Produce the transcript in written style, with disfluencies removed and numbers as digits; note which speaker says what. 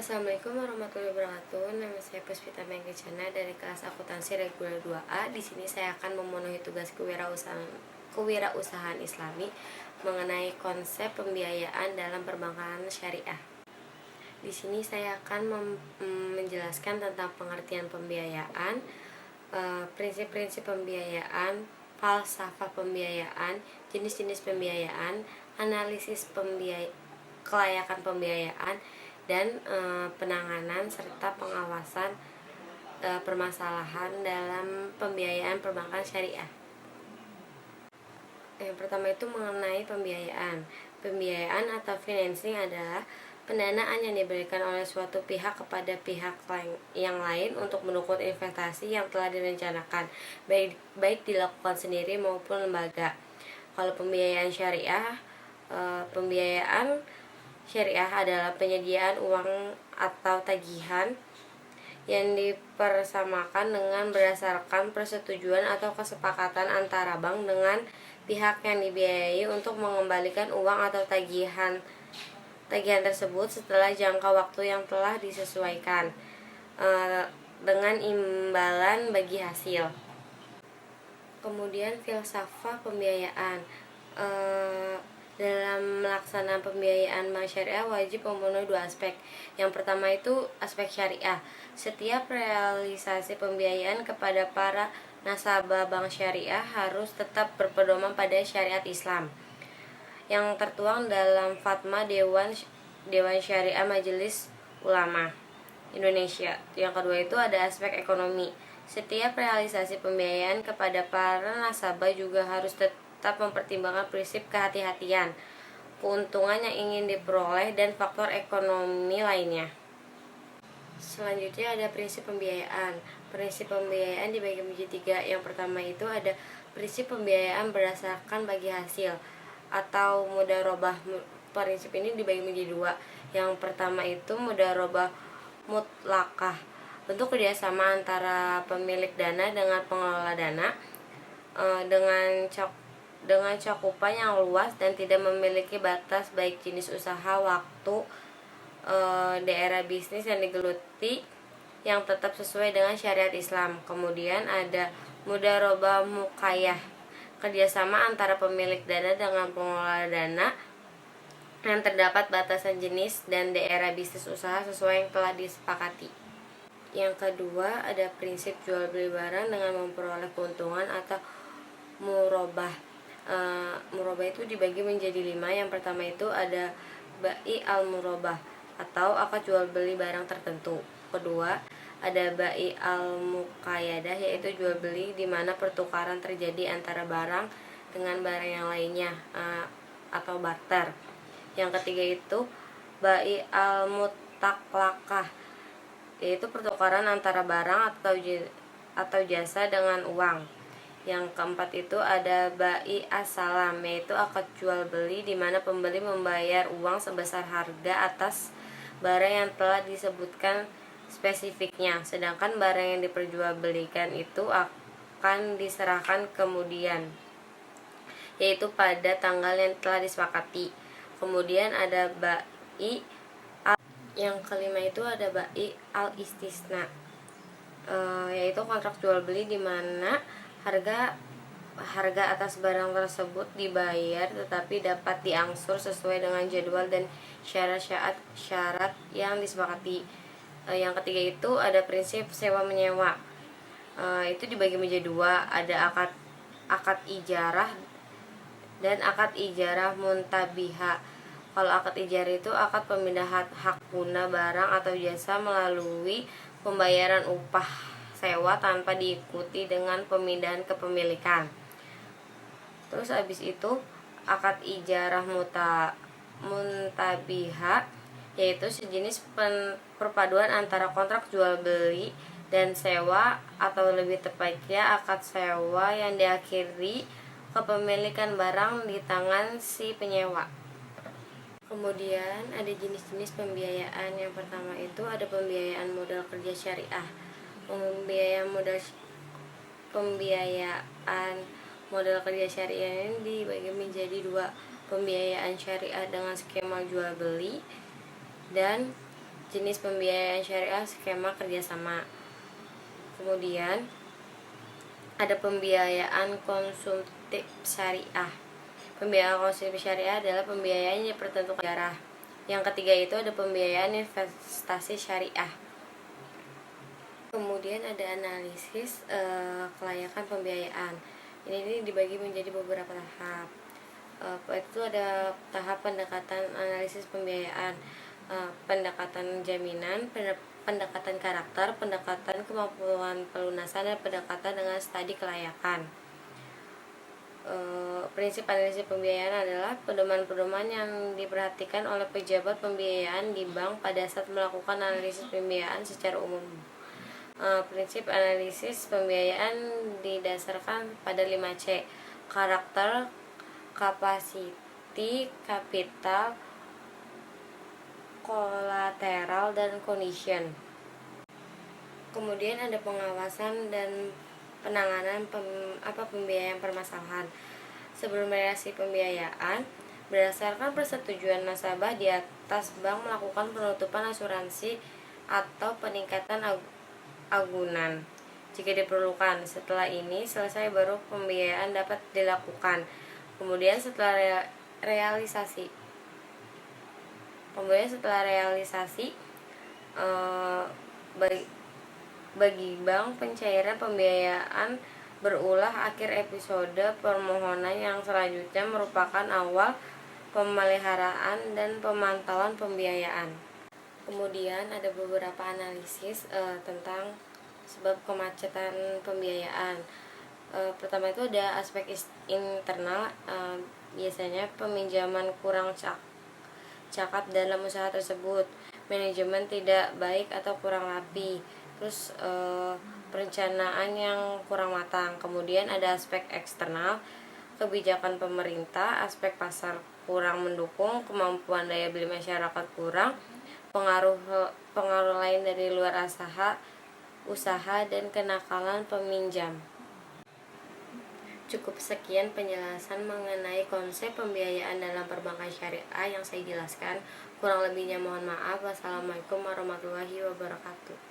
Speaker 1: Assalamualaikum warahmatullahi wabarakatuh. Nama saya Puspita Megacana dari kelas akuntansi reguler 2A. Di sini saya akan memenuhi tugas kewirausahaan Islami mengenai konsep pembiayaan dalam perbankan syariah. Di sini saya akan menjelaskan tentang pengertian pembiayaan, prinsip-prinsip pembiayaan, falsafah pembiayaan, jenis-jenis pembiayaan, analisis kelayakan pembiayaan, dan penanganan serta pengawasan permasalahan dalam pembiayaan perbankan syariah. Yang pertama itu mengenai pembiayaan. Pembiayaan atau financing adalah pendanaan yang diberikan oleh suatu pihak kepada pihak yang lain untuk mendukung investasi yang telah direncanakan, baik dilakukan sendiri maupun lembaga. Kalau pembiayaan syariah adalah penyediaan uang atau tagihan yang dipersamakan dengan berdasarkan persetujuan atau kesepakatan antara bank dengan pihak yang dibiayai untuk mengembalikan uang atau tagihan tersebut setelah jangka waktu yang telah disesuaikan dengan imbalan bagi hasil. Kemudian filsafat pembiayaan. Dalam melaksanakan pembiayaan bank syariah wajib memenuhi dua aspek. Yang pertama itu aspek syariah. Setiap realisasi pembiayaan kepada para nasabah bank syariah harus tetap berpedoman pada syariat Islam yang tertuang dalam Fatwa Dewan Syariah Majelis Ulama Indonesia. Yang kedua itu ada aspek ekonomi. Setiap realisasi pembiayaan kepada para nasabah juga harus tetap mempertimbangkan prinsip kehati-hatian, keuntungan yang ingin diperoleh, dan faktor ekonomi lainnya. Selanjutnya ada prinsip pembiayaan. Prinsip pembiayaan dibagi menjadi 3. Yang pertama itu ada prinsip pembiayaan berdasarkan bagi hasil atau mudharabah. Prinsip ini dibagi menjadi 2. Yang pertama itu mudharabah mutlakah, bentuk kerjasama antara pemilik dana dengan pengelola dana dengan cakupan yang luas dan tidak memiliki batas baik jenis usaha, waktu, daerah bisnis yang digeluti, yang tetap sesuai dengan syariat Islam. Kemudian ada mudharabah muqayyah, kerjasama antara pemilik dana dengan pengelola dana yang terdapat batasan jenis dan daerah bisnis usaha sesuai yang telah disepakati. Yang kedua ada prinsip jual beli barang dengan memperoleh keuntungan atau murabah. Murabah itu dibagi menjadi 5. Yang pertama itu ada bai al-murabah atau akad jual beli barang tertentu. Kedua ada bai al-muqayyadah, yaitu jual beli di mana pertukaran terjadi antara barang dengan barang yang lainnya atau barter. Yang ketiga itu bai al-mutaklakah, yaitu pertukaran antara barang atau jasa dengan uang. Yang keempat itu ada bai as-salam, yaitu akad jual beli di mana pembeli membayar uang sebesar harga atas barang yang telah disebutkan spesifiknya, sedangkan barang yang diperjualbelikan itu akan diserahkan kemudian, yaitu pada tanggal yang telah disepakati. Kemudian ada yang kelima itu ada bai al-istisna, yaitu kontrak jual beli di mana harga atas barang tersebut dibayar tetapi dapat diangsur sesuai dengan jadwal dan syarat yang disepakati. Yang ketiga itu ada prinsip sewa menyewa. Itu dibagi menjadi 2. Ada akad ijarah dan akad ijarah muntabiha. Kalau akad ijarah itu akad pemindahan hak guna barang atau jasa melalui pembayaran upah sewa tanpa diikuti dengan pemindahan kepemilikan. Terus habis itu akad ijarah muntabiha, yaitu sejenis perpaduan antara kontrak jual beli dan sewa, atau lebih tepatnya akad sewa yang diakhiri kepemilikan barang di tangan si penyewa. Kemudian ada jenis-jenis pembiayaan. Yang pertama itu ada pembiayaan modal kerja syariah. Pembiayaan modal kerja syariah ini dibagi menjadi 2. Pembiayaan syariah dengan skema jual beli dan jenis pembiayaan syariah, skema kerjasama. Kemudian ada pembiayaan konsumtif syariah. Pembiayaan konsumtif syariah adalah pembiayaan yang bertentukan sejarah. Yang ketiga itu ada pembiayaan investasi syariah. Kemudian ada analisis kelayakan pembiayaan. Ini dibagi menjadi beberapa tahap. Itu ada tahap pendekatan analisis pembiayaan, pendekatan jaminan, pendekatan karakter, pendekatan kemampuan pelunasan, dan pendekatan dengan studi kelayakan. Prinsip analisis pembiayaan adalah pedoman-pedoman yang diperhatikan oleh pejabat pembiayaan di bank pada saat melakukan analisis pembiayaan secara umum. Prinsip analisis pembiayaan didasarkan pada 5C: karakter, kapasiti, kapital, kolateral, dan condition. Kemudian ada pengawasan dan penanganan pembiayaan permasalahan. Sebelum realisasi pembiayaan, berdasarkan persetujuan nasabah di atas, bank melakukan penutupan asuransi atau peningkatan agunan jika diperlukan. Setelah ini selesai, baru pembiayaan dapat dilakukan. Kemudian setelah realisasi bagi bank, pencairan pembiayaan berulah akhir episode permohonan. Yang selanjutnya merupakan awal pemeliharaan dan pemantauan pembiayaan. Kemudian ada beberapa analisis tentang sebab kemacetan pembiayaan. Pertama itu ada aspek internal, biasanya peminjaman kurang cakap dalam usaha tersebut, manajemen tidak baik atau kurang rapi, terus perencanaan yang kurang matang. Kemudian ada aspek eksternal, kebijakan pemerintah, aspek pasar kurang mendukung, kemampuan daya beli masyarakat kurang, pengaruh lain dari luar usaha dan kenakalan peminjam. Cukup sekian penjelasan mengenai konsep pembiayaan dalam perbankan syariah yang saya jelaskan. Kurang lebihnya mohon maaf. Wassalamualaikum warahmatullahi wabarakatuh.